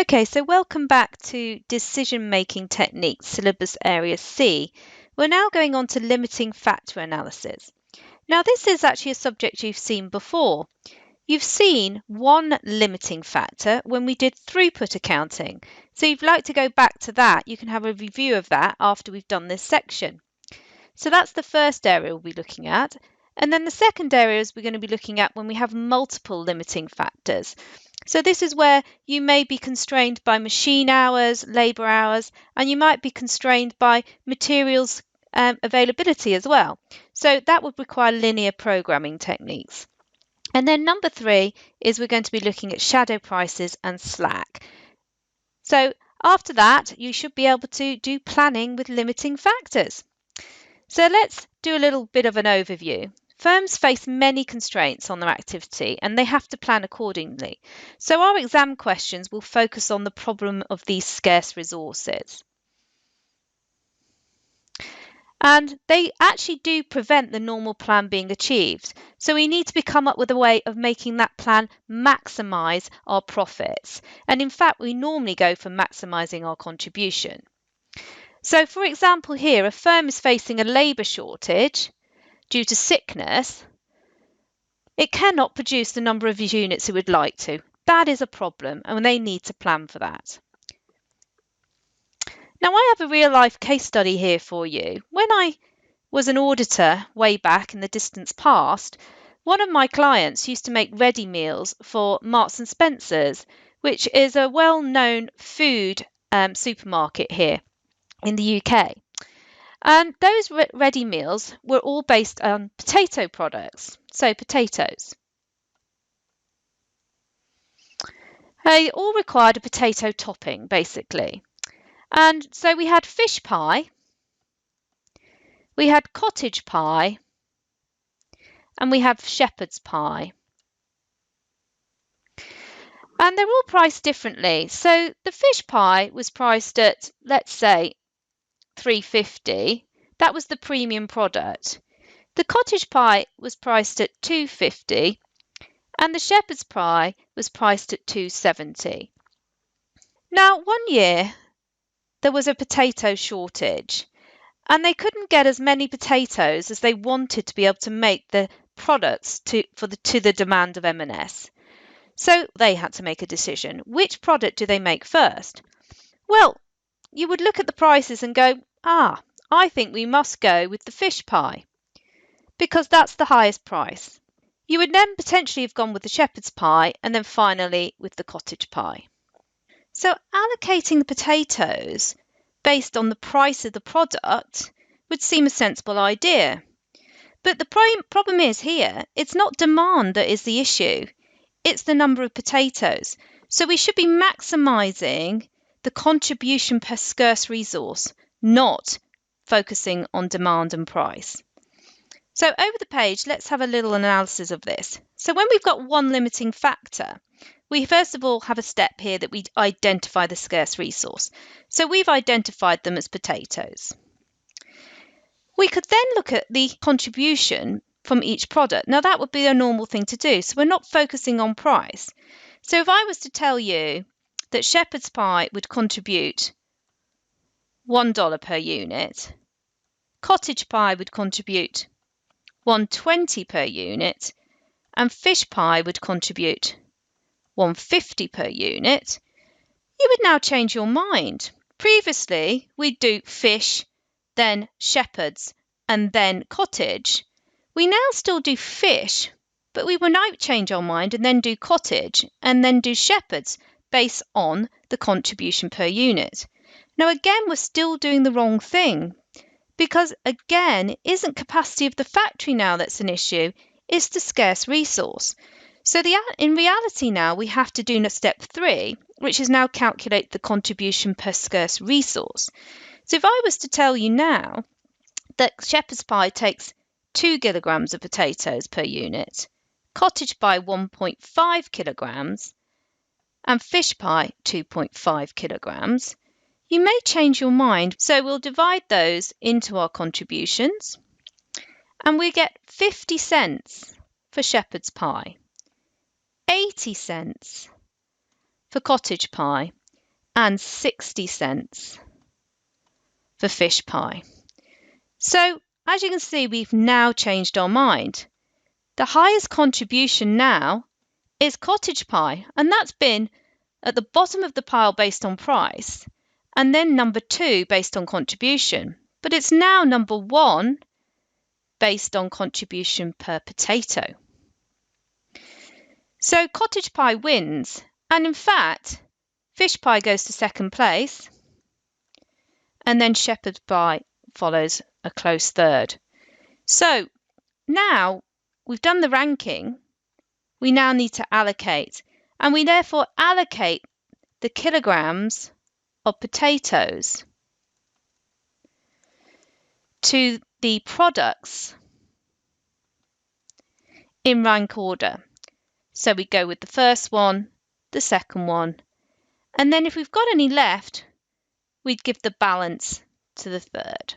Okay, so welcome back to Decision-Making Techniques, Syllabus Area C. We're now going on to limiting factor analysis. Now, this is actually a subject you've seen before. You've seen one limiting factor when we did throughput accounting. So if you'd like to go back to that, you can have a review of that after we've done this section. So that's the first area we'll be looking at. And then the second area is we're going to be looking at when we have multiple limiting factors. So this is where you may be constrained by machine hours, labour hours, and you might be constrained by materials availability as well. So that would require linear programming techniques. And then number 3 is we're going to be looking at shadow prices and slack. So after that, you should be able to do planning with limiting factors. So let's do a little bit of an overview. Firms face many constraints on their activity and they have to plan accordingly. So our exam questions will focus on the problem of these scarce resources. And they actually do prevent the normal plan being achieved. So we need to come up with a way of making that plan maximise our profits. And in fact, we normally go for maximising our contribution. So for example here, a firm is facing a labour shortage due to sickness. It cannot produce the number of units it would like to. That is a problem and they need to plan for that. Now I have a real life case study here for you. When I was an auditor way back in the distant past, one of my clients used to make ready meals for Marks and Spencer's, which is a well-known food supermarket here in the UK. And those ready meals were all based on potato products, so potatoes. They all required a potato topping, basically. And so we had fish pie, we had cottage pie, and we have shepherd's pie. And they're all priced differently. So the fish pie was priced at, let's say, $3.50. That was the premium product. The cottage pie was priced at $2.50 and the shepherd's pie was priced at $2.70. Now, one year there was a potato shortage and they couldn't get as many potatoes as they wanted to be able to make the products to the demand of M&S. So they had to make a decision. Which product do they make first? Well, you would look at the prices and go, I think we must go with the fish pie because that's the highest price. You would then potentially have gone with the shepherd's pie and then finally with the cottage pie. So allocating the potatoes based on the price of the product would seem a sensible idea. But the problem is here, it's not demand that is the issue, it's the number of potatoes. So we should be maximising the contribution per scarce resource, not focusing on demand and price. So over the page, let's have a little analysis of this. So when we've got one limiting factor, we first of all have a step here that we identify the scarce resource. So we've identified them as potatoes. We could then look at the contribution from each product. Now that would be a normal thing to do. So we're not focusing on price. So if I was to tell you that shepherd's pie would contribute $1 per unit, cottage pie would contribute $1.20 per unit, and fish pie would contribute $1.50 per unit, you would now change your mind. Previously, we'd do fish, then shepherd's, and then cottage. We now still do fish, but we will now change our mind and then do cottage and then do shepherd's based on the contribution per unit. Now again, we're still doing the wrong thing because again, it isn't capacity of the factory now that's an issue, it's the scarce resource. So in reality now, we have to do step 3, which is now calculate the contribution per scarce resource. So if I was to tell you now that shepherd's pie takes 2 kilograms of potatoes per unit, cottage pie 1.5 kilograms, and fish pie 2.5 kilograms, you may change your mind. So we'll divide those into our contributions and we get 50 cents for shepherd's pie, 80 cents for cottage pie, and 60 cents for fish pie. So, as you can see, we've now changed our mind. The highest contribution now is cottage pie, and that's been at the bottom of the pile based on price, and then number 2 based on contribution. But it's now number 1 based on contribution per potato. So cottage pie wins, and in fact, fish pie goes to second place, and then shepherd's pie follows a close third. So now we've done the ranking, we now need to allocate, and we therefore allocate the kilograms of potatoes to the products in rank order. So we go with the first one, the second one, and then if we've got any left, we'd give the balance to the third.